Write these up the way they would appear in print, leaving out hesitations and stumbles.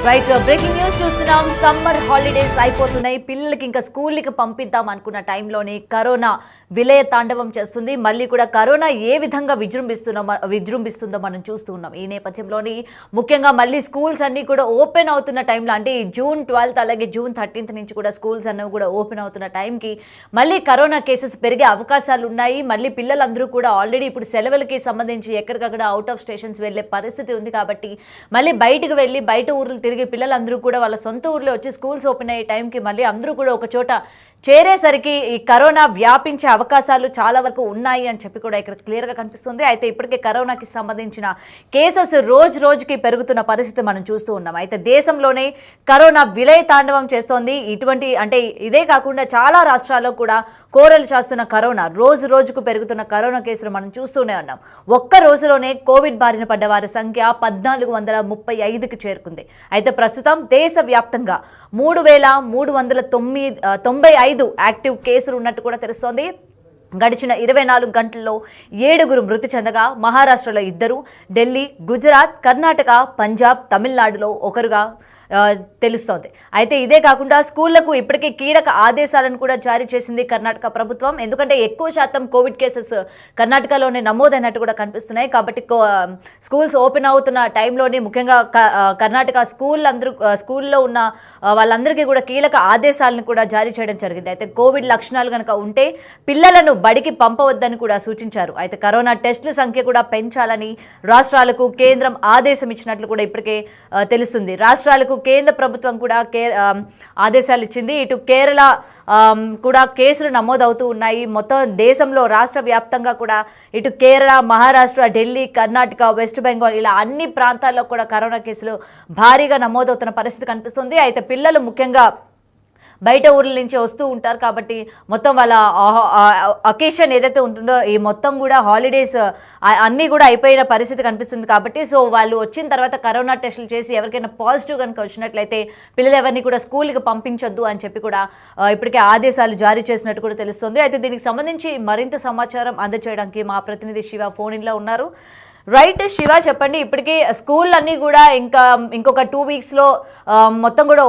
Right breaking news చూస్తున్నాం. Summer holidays అయిపోతున్నాయి. పిల్లలకి ఇంకా స్కూల్కి పంపిద్దాం అనుకున్న టైంలోనే కరోనా విలయ తాండవం చేస్తుంది. మళ్ళీ కూడా కరోనా ఏ విధంగా విజృంభిస్తుందో మనం చూస్తూ ఉన్నాం. ఈ నేపథ్యంలోని ముఖ్యంగా మళ్ళీ స్కూల్స్ అన్నీ కూడా ఓపెన్ అవుతున్న టైంలో, అంటే జూన్ 12 అలాగే జూన్ 13 నుంచి కూడా స్కూల్స్ అన్నీ కూడా ఓపెన్ అవుతున్న టైంకి మళ్ళీ కరోనా కేసెస్ పెరిగే అవకాశాలు ఉన్నాయి. మళ్ళీ పిల్లలందరూ కూడా ఆల్రెడీ ఇప్పుడు సెలవులకి సంబంధించి ఎక్కడికక్కడ అవుట్ ఆఫ్ స్టేషన్స్ వెళ్ళే పరిస్థితి ఉంది. కాబట్టి మళ్ళీ బయటకు వెళ్ళి బయట ఊర్లు తిరిగి పిల్లలందరూ కూడా వాళ్ళ సొంత ఊర్లో వచ్చి స్కూల్స్ ఓపెన్ అయ్యే టైంకి మళ్ళీ అందరూ కూడా ఒక చోట చేరేసరికి ఈ కరోనా వ్యాపించే అవకాశాలు చాలా వరకు ఉన్నాయి అని చెప్పి కూడా ఇక్కడ క్లియర్గా కనిపిస్తుంది. అయితే ఇప్పటికే కరోనాకి సంబంధించిన కేసెస్ రోజుకి పెరుగుతున్న పరిస్థితి మనం చూస్తూ ఉన్నాం. అయితే దేశంలోనే కరోనా విలయ తాండవం చేస్తోంది. ఇటువంటి అంటే ఇదే కాకుండా చాలా రాష్ట్రాల్లో కూడా కోరలు చేస్తున్న కరోనా రోజుకు పెరుగుతున్న కరోనా కేసులు మనం చూస్తూనే ఉన్నాం. ఒక్క రోజులోనే కోవిడ్ బారిన పడ్డ వారి సంఖ్య 1435కి చేరుకుంది. అయితే ప్రస్తుతం దేశవ్యాప్తంగా 3395 యాక్టివ్ కేసులు ఉన్నట్టు కూడా తెలుస్తోంది. గడిచిన 24 గంటల్లో 7 మృతి చెందగా మహారాష్ట్రలో 2, ఢిల్లీ, గుజరాత్, కర్ణాటక, పంజాబ్, తమిళనాడులో 1గా తెలుస్తోంది. అయితే ఇదే కాకుండా స్కూళ్లకు ఇప్పటికే కీలక ఆదేశాలను కూడా జారీ చేసింది కర్ణాటక ప్రభుత్వం. ఎందుకంటే ఎక్కువ శాతం కోవిడ్ కేసెస్ కర్ణాటకలోనే నమోదైనట్టు కూడా కనిపిస్తున్నాయి. కాబట్టి స్కూల్స్ ఓపెన్ అవుతున్న టైంలోనే ముఖ్యంగా కర్ణాటక స్కూల్లో ఉన్న వాళ్ళందరికీ కూడా కీలక ఆదేశాలను కూడా జారీ చేయడం జరిగింది. అయితే కోవిడ్ లక్షణాలు కనుక ఉంటే పిల్లలను బడికి పంపవద్దని కూడా సూచించారు. అయితే కరోనా టెస్టుల సంఖ్య కూడా పెంచాలని రాష్ట్రాలకు కేంద్రం ఆదేశం ఇచ్చినట్లు కూడా ఇప్పటికే తెలుస్తుంది. రాష్ట్రాలకు కేంద్ర ప్రభుత్వం కూడా ఆదేశాలు ఇచ్చింది. ఇటు కేరళ కూడా కేసులు నమోదవుతూ ఉన్నాయి. మొత్తం దేశంలో రాష్ట్ర వ్యాప్తంగా కూడా ఇటు కేరళ, మహారాష్ట్ర, ఢిల్లీ, కర్ణాటక, వెస్ట్ బెంగాల్ ఇలా అన్ని ప్రాంతాల్లో కూడా కరోనా కేసులు భారీగా నమోదవుతున్న పరిస్థితి కనిపిస్తుంది. అయితే పిల్లలు ముఖ్యంగా బయట ఊర్ల నుంచి వస్తూ ఉంటారు. కాబట్టి మొత్తం వాళ్ళ అకేషన్ ఏదైతే ఉంటుందో ఈ మొత్తం కూడా హాలిడేస్ అన్నీ కూడా అయిపోయిన పరిస్థితి కనిపిస్తుంది. కాబట్టి సో వాళ్ళు వచ్చిన తర్వాత కరోనా టెస్టులు చేసి ఎవరికైనా పాజిటివ్ కనుక వచ్చినట్లయితే పిల్లలు ఎవరిని కూడా స్కూల్కి పంపించొద్దు అని చెప్పి కూడా ఇప్పటికే ఆదేశాలు జారీ చేసినట్టు కూడా తెలుస్తుంది. అయితే దీనికి సంబంధించి మరింత సమాచారం అందజేయడానికి మా ప్రతినిధి శివ ఫోన్ ఇన్లో ఉన్నారు. రైట్ శివ, చెప్పండి. ఇప్పటికీ స్కూల్ అన్నీ కూడా ఇంకొక 2 వీక్స్లో మొత్తం కూడా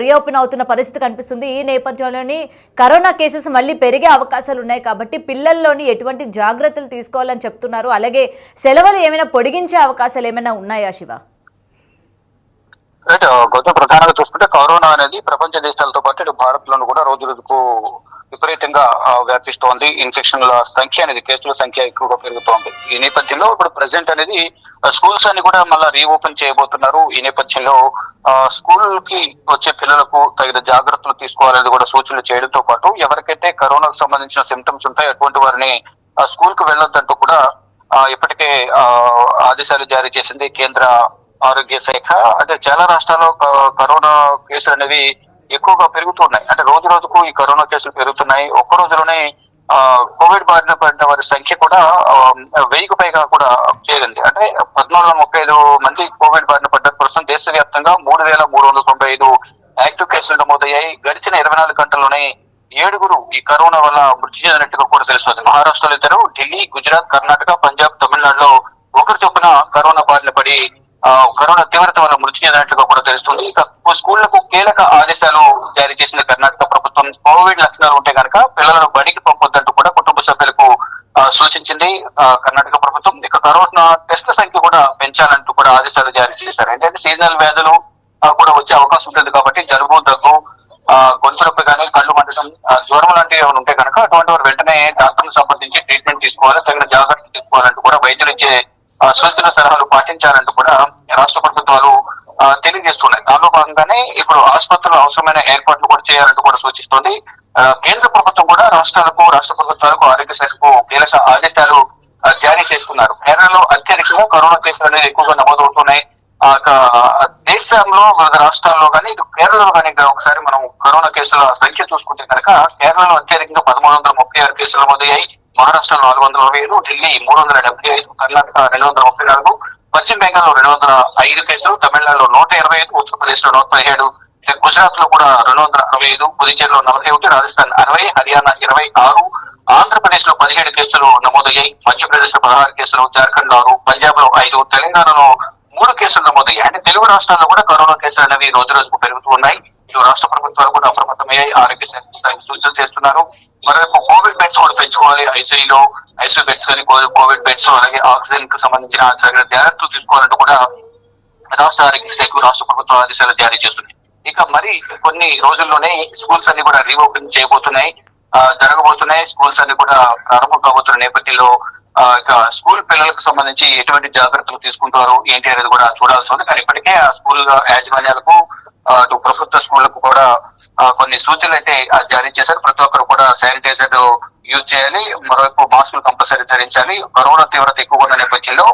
రీఓపెన్ అవుతున్న పరిస్థితి కనిపిస్తుంది. ఈ నేపథ్యంలోని కరోనా కేసెస్ మళ్ళీ పెరిగే అవకాశాలు ఉన్నాయి. కాబట్టి పిల్లల్లోని ఎటువంటి జాగ్రత్తలు తీసుకోవాలని చెప్తున్నారు? అలాగే సెలవులు ఏమైనా పొడిగించే అవకాశాలు ఏమైనా ఉన్నాయా శివ? కొంచెం ప్రధానంగా చూసుకుంటే కరోనా అనేది ప్రపంచ దేశాలతో పాటు ఇటు భారత్ లోను కూడా రోజుకు విపరీతంగా వ్యాపిస్తోంది. ఇన్ఫెక్షన్ల సంఖ్య అనేది, కేసుల సంఖ్య ఎక్కువగా పెరుగుతోంది. ఈ నేపథ్యంలో ఇప్పుడు ప్రెసెంట్ అనేది స్కూల్స్ అన్ని కూడా మళ్ళీ రీఓపెన్ చేయబోతున్నారు. ఈ నేపథ్యంలో స్కూల్ కి వచ్చే పిల్లలకు తగిన జాగ్రత్తలు తీసుకోవాలని కూడా సూచనలు చేయడంతో పాటు ఎవరికైతే కరోనాకు సంబంధించిన సిమ్టమ్స్ ఉంటాయో అటువంటి వారిని స్కూల్ కు వెళ్ళొద్దంటూ కూడా ఇప్పటికే ఆదేశాలు జారీ చేసింది కేంద్ర ఆరోగ్య శాఖ. అంటే చాలా రాష్ట్రాల్లో కరోనా కేసులు అనేవి ఎక్కువగా పెరుగుతున్నాయి. అంటే రోజుకు ఈ కరోనా కేసులు పెరుగుతున్నాయి. ఒక్క రోజులోనే కోవిడ్ బారిన పడిన వారి సంఖ్య కూడా 1000కు పైగా కూడా చేరింది. అంటే 1435 మంది కోవిడ్ బారిన పడ్డారు. ప్రస్తుతం దేశవ్యాప్తంగా 3395 యాక్టివ్ కేసులు నమోదయ్యాయి. గడిచిన 24 గంటల్లోనే 7 ఈ కరోనా వల్ల మృతి చెందినట్టుగా కూడా తెలుస్తుంది. మహారాష్ట్రలో 2, ఢిల్లీ, గుజరాత్, కర్ణాటక, పంజాబ్, తమిళనాడులో 1 చొప్పున కరోనా బారిన పడి కరోనా తీవ్రత వల్ల మృతి చెందినట్టుగా కూడా తెలుస్తుంది. ఇక స్కూళ్లకు కీలక ఆదేశాలు జారీ చేసిన కర్ణాటక ప్రభుత్వం కోవిడ్ లక్షణాలు ఉంటే కనుక పిల్లలను బడికి పంపొద్దంటూ కూడా కుటుంబ సభ్యులకు సూచించింది కర్ణాటక ప్రభుత్వం. ఇక కరోనా టెస్ట్ల సంఖ్య కూడా పెంచాలంటూ కూడా ఆదేశాలు జారీ చేశారు. ఏంటంటే సీజనల్ వ్యాధులు కూడా వచ్చే అవకాశం ఉంటుంది. కాబట్టి జలుబు, దగ్గు, గొంతు నొప్పి కానీ, కళ్ళు మండటం, జ్వరం లాంటివి ఏమైనా ఉంటే కనుక అటువంటి వారు వెంటనే డాక్టర్లకు సంబంధించి ట్రీట్మెంట్ తీసుకోవాలి, తగిన జాగ్రత్తలు తీసుకోవాలంటూ కూడా వైద్యులు ఇచ్చే సూచన సలహాలు పాటించాలంటూ కూడా రాష్ట్ర ప్రభుత్వాలు తెలియజేస్తున్నాయి. దానిలో భాగంగానే ఇప్పుడు ఆసుపత్రులు అవసరమైన ఏర్పాట్లు కూడా చేయాలంటూ కూడా సూచిస్తోంది. కేంద్ర ప్రభుత్వం కూడా రాష్ట్రాలకు, రాష్ట్ర ప్రభుత్వాలకు, ఆరోగ్య శాఖకు కీలక ఆదేశాలు జారీ చేసుకున్నారు. కేరళలో అత్యధికంగా కరోనా కేసులు అనేది ఎక్కువగా నమోదవుతున్నాయి. దేశంలో వివిధ రాష్ట్రాల్లో కానీ ఇటు కేరళలో కానీ ఒకసారి మనం కరోనా కేసుల సంఖ్య చూసుకుంటే కనుక కేరళలో అత్యధికంగా 1336 కేసులు నమోదయ్యాయి. మహారాష్ట్రలో 427, ఢిల్లీ 375, కర్ణాటక 234, పశ్చిమ బెంగాల్ లో 205 కేసులు, తమిళనాడులో 125, ఉత్తరప్రదేశ్ లో 117, గుజరాత్ లో కూడా 265, పుదుచ్చేరిలో 41, రాజస్థాన్ 60, హర్యానా 26, ఆంధ్రప్రదేశ్ లో 17 కేసులు నమోదయ్యాయి. మధ్యప్రదేశ్ లో 16 కేసులు, జార్ఖండ్ లో 6, పంజాబ్ లో 5, తెలంగాణలో 3 కేసులు నమోదయ్యాయి. అంటే తెలుగు రాష్ట్రాల్లో కూడా కరోనా కేసులు అనేవి రోజు రోజుకు పెరుగుతూ ఉన్నాయి. ఇటు రాష్ట్ర ప్రభుత్వాలు కూడా అప్రమత్తమయ్యాయి. ఆరోగ్య శాఖ సూచనలు చేస్తున్నారు. మరోవైపు కోవిడ్ బెడ్స్ కూడా పెంచుకోవాలి. ఐసీయూ బెడ్స్ కానీ కోవిడ్ బెడ్స్ అలాగే ఆక్సిజన్ కు సంబంధించిన జాగ్రత్తలు తీసుకోవాలంటూ కూడా రాష్ట్ర ఆరోగ్య శాఖ రాష్ట్ర ప్రభుత్వం ఆదేశాలు జారీ చేస్తుంది. ఇక మరి కొన్ని రోజుల్లోనే స్కూల్స్ అన్ని కూడా రీఓపెన్ చేయబోతున్నాయి, జరగబోతున్నాయి. స్కూల్స్ అన్ని కూడా ప్రారంభం కాబోతున్న నేపథ్యంలో ఇక స్కూల్ పిల్లలకు సంబంధించి ఎటువంటి జాగ్రత్తలు తీసుకుంటారు ఏంటి అనేది కూడా చూడాల్సి ఉంది. కానీ ఇప్పటికే ఆ స్కూల్ యాజమాన్యాలకు అటు ప్రభుత్వ స్కూళ్లకు కూడా కొన్ని సూచనలు అయితే జారీ చేశారు. ప్రతి ఒక్కరు కూడా శానిటైజర్ యూజ్ చేయాలి, మరోవైపు మాస్కులు కంపల్సరీ ధరించాలి. కరోనా తీవ్రత ఎక్కువగా ఉన్న నేపథ్యంలో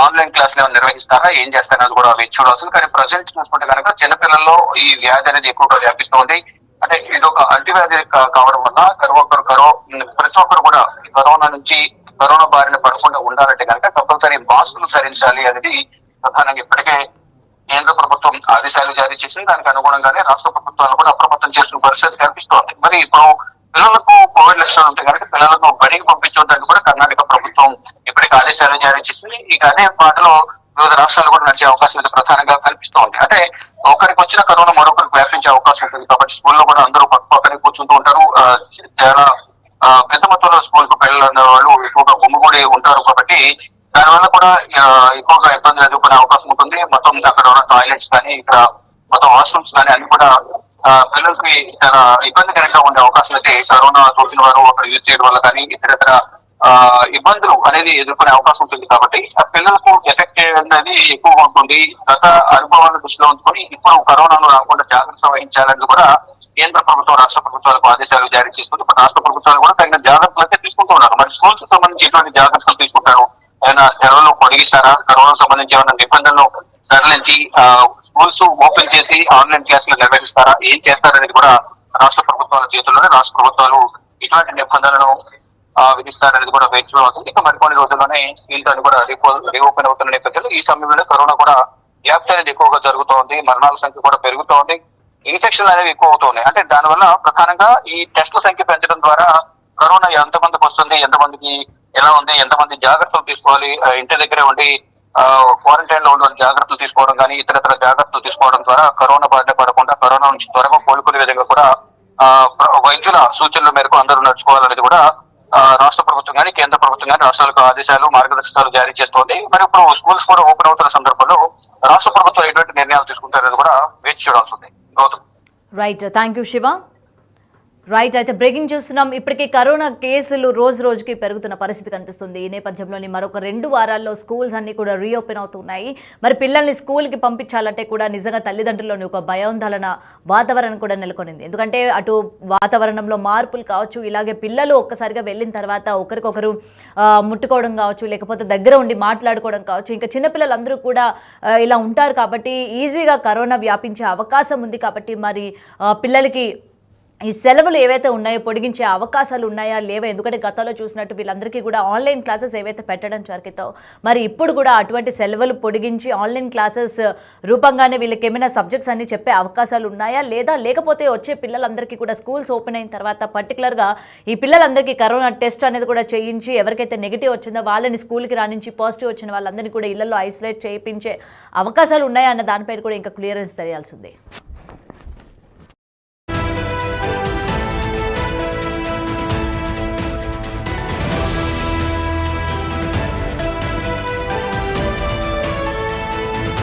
ఆన్లైన్ క్లాసులు నిర్వహిస్తారా, ఏం చేస్తారనేది కూడా వేచి చూడాల్సింది. కానీ ప్రజెంట్ చూసుకుంటే కనుక చిన్నపిల్లల్లో ఈ వ్యాధి అనేది ఎక్కువగా వ్యాపిస్తోంది. అంటే ఇది ఒక అంటువ్యాధి కావడం వల్ల ప్రతి ఒక్కరు కూడా కరోనా బారిన పడకుండా ఉండాలంటే కనుక కంపల్సరీ మాస్కులు ధరించాలి అనేది ప్రధానంగా ఇప్పటికే కేంద్ర ప్రభుత్వం ఆదేశాలు జారీ చేసింది. దానికి అనుగుణంగానే రాష్ట్ర ప్రభుత్వాలు కూడా అప్రమత్తం చేస్తున్న పరిస్థితి కనిపిస్తోంది. మరి ఇప్పుడు పిల్లలకు కోవిడ్ లక్షణాలు ఉంటే కనుక పిల్లలకు బడికి పంపించడానికి కూడా కర్ణాటక ప్రభుత్వం ఇప్పటికే ఆదేశాలు జారీ చేసింది. ఇక అదే పాటలో వివిధ రాష్ట్రాలు కూడా నడిచే అవకాశం అయితే ప్రధానంగా కనిపిస్తోంది. అంటే ఒకరికి వచ్చిన కరోనా మరొకరికి వ్యాపించే అవకాశం ఉంటుంది కాబట్టి స్కూల్లో కూడా అందరూ పక్కనే కూర్చుంటూ ఉంటారు. చాలా పెద్ద మొత్తంలో స్కూల్ కు పిల్లలు వాళ్ళు ఎక్కువగా గుమ్మిగూడి ఉంటారు కాబట్టి దానివల్ల కూడా ఎక్కువగా ఇబ్బందులు ఎదుర్కొనే అవకాశం ఉంటుంది. మొత్తం అక్కడ ఉన్న టాయిలెట్స్ కానీ ఇక్కడ మొత్తం వాష్రూమ్స్ కానీ అన్ని కూడా పిల్లలకి చాలా ఇబ్బందికరంగా ఉండే అవకాశం అయితే కరోనా సోకిన వారు అక్కడ యూజ్ చేయడం వల్ల కానీ ఇతర ఇబ్బందులు అనేది ఎదుర్కొనే అవకాశం ఉంటుంది. కాబట్టి ఆ పిల్లలకు ఎఫెక్ట్ అనేది ఎక్కువగా ఉంటుంది. గత అనుభవాలను దృష్టిలో ఉంచుకొని ఇప్పుడు కరోనాను రాకుండా జాగ్రత్త వహించాలని కూడా కేంద్ర ప్రభుత్వం రాష్ట్ర ప్రభుత్వాలకు ఆదేశాలు జారీ చేస్తుంది. రాష్ట్ర ప్రభుత్వాలు కూడా తగిన జాగ్రత్తలు అయితే తీసుకుంటూ ఉన్నారు. మరి స్కూల్స్ కి సంబంధించి ఎటువంటి జాగ్రత్తలు తీసుకుంటారు, ఏమైనా సెలవులు పొడిగిస్తారా, కరోనాకు సంబంధించి ఏమైనా నిబంధనలు సడలించి స్కూల్స్ ఓపెన్ చేసి ఆన్లైన్ క్లాసులు నిర్వహిస్తారా, ఏం చేస్తారనేది కూడా రాష్ట్ర ప్రభుత్వాల చేతుల్లోనే. రాష్ట్ర ప్రభుత్వాలు ఇటువంటి నిబంధనలను విధిస్తారనేది కూడా వేచి చూడాల్సింది. ఇక మరికొన్ని రోజుల్లోనే స్కూల్స్ కూడా రీఓపెన్ అవుతున్న నేపథ్యంలో ఈ సమయంలో కరోనా కూడా వ్యాప్తి అనేది ఎక్కువగా జరుగుతోంది. మరణాల సంఖ్య కూడా పెరుగుతోంది, ఇన్ఫెక్షన్ అనేవి ఎక్కువ అవుతున్నాయి. అంటే దానివల్ల ప్రధానంగా ఈ టెస్టుల సంఖ్య పెంచడం ద్వారా కరోనా ఎంతమందికి వస్తుంది, ఎంతమందికి ఎలా ఉంది, ఎంతమంది జాగ్రత్తలు తీసుకోవాలి, ఇంటి దగ్గరే ఉండి క్వారంటైన్ లో ఉన్న జాగ్రత్తలు తీసుకోవడం కానీ ఇతర జాగ్రత్తలు తీసుకోవడం ద్వారా కరోనా బారిన పడకుండా కరోనా నుంచి త్వరగా కోలుకునే విధంగా కూడా వైద్యుల సూచనల మేరకు అందరూ నడుచుకోవాలనేది కూడా రాష్ట్ర ప్రభుత్వం కానీ కేంద్ర ప్రభుత్వం కానీ రాష్ట్రాలకు ఆదేశాలు మార్గదర్శకాలు జారీ చేస్తోంది. మరి ఇప్పుడు స్కూల్స్ కూడా ఓపెన్ అవుతున్న సందర్భంలో రాష్ట్ర ప్రభుత్వం ఎటువంటి నిర్ణయాలు తీసుకుంటారనేది కూడా వేచి చూడాల్సి ఉంది. Right, thank you Shiva. Right, అయితే బ్రేకింగ్ చూస్తున్నాం. ఇప్పటికీ కరోనా కేసులు రోజు రోజుకి పెరుగుతున్న పరిస్థితి కనిపిస్తుంది. ఈ నేపథ్యంలోని మరొక 2 వారాల్లో స్కూల్స్ అన్ని కూడా రీఓపెన్ అవుతున్నాయి. మరి పిల్లల్ని స్కూల్కి పంపించాలంటే కూడా నిజంగా తల్లిదండ్రుల్లోని ఒక భయాందోళన వాతావరణం కూడా నెలకొనింది. ఎందుకంటే అటు వాతావరణంలో మార్పులు కావచ్చు, ఇలాగే పిల్లలు ఒక్కసారిగా వెళ్ళిన తర్వాత ఒకరికొకరు ముట్టుకోవడం కావచ్చు, లేకపోతే దగ్గర ఉండి మాట్లాడుకోవడం కావచ్చు, ఇంకా చిన్నపిల్లలందరూ కూడా ఇలా ఉంటారు కాబట్టి ఈజీగా కరోనా వ్యాపించే అవకాశం ఉంది. కాబట్టి మరి పిల్లలకి ఈ సెలవులు ఏవైతే ఉన్నాయో పొడిగించే అవకాశాలు ఉన్నాయా లేవా? ఎందుకంటే గతంలో చూసినట్టు వీళ్ళందరికీ కూడా ఆన్లైన్ క్లాసెస్ ఏవైతే పెట్టడం జరిగిందో మరి ఇప్పుడు కూడా అటువంటి సెలవులు పొడిగించి ఆన్లైన్ క్లాసెస్ రూపంగానే వీళ్ళకి ఏమైనా సబ్జెక్ట్స్ అన్ని చెప్పే అవకాశాలు ఉన్నాయా లేదా? లేకపోతే వచ్చే పిల్లలందరికీ కూడా స్కూల్స్ ఓపెన్ అయిన తర్వాత పర్టికులర్గా ఈ పిల్లలందరికీ కరోనా టెస్ట్ అనేది కూడా చేయించి ఎవరికైతే నెగిటివ్ వచ్చిందో వాళ్ళని స్కూల్కి రానించి పాజిటివ్ వచ్చిన వాళ్ళందరినీ కూడా ఇళ్లలో ఐసోలేట్ చేయించే అవకాశాలు ఉన్నాయా అన్న దానిపైన కూడా ఇంకా క్లియరెన్స్ తెలియాల్సి ఉంది.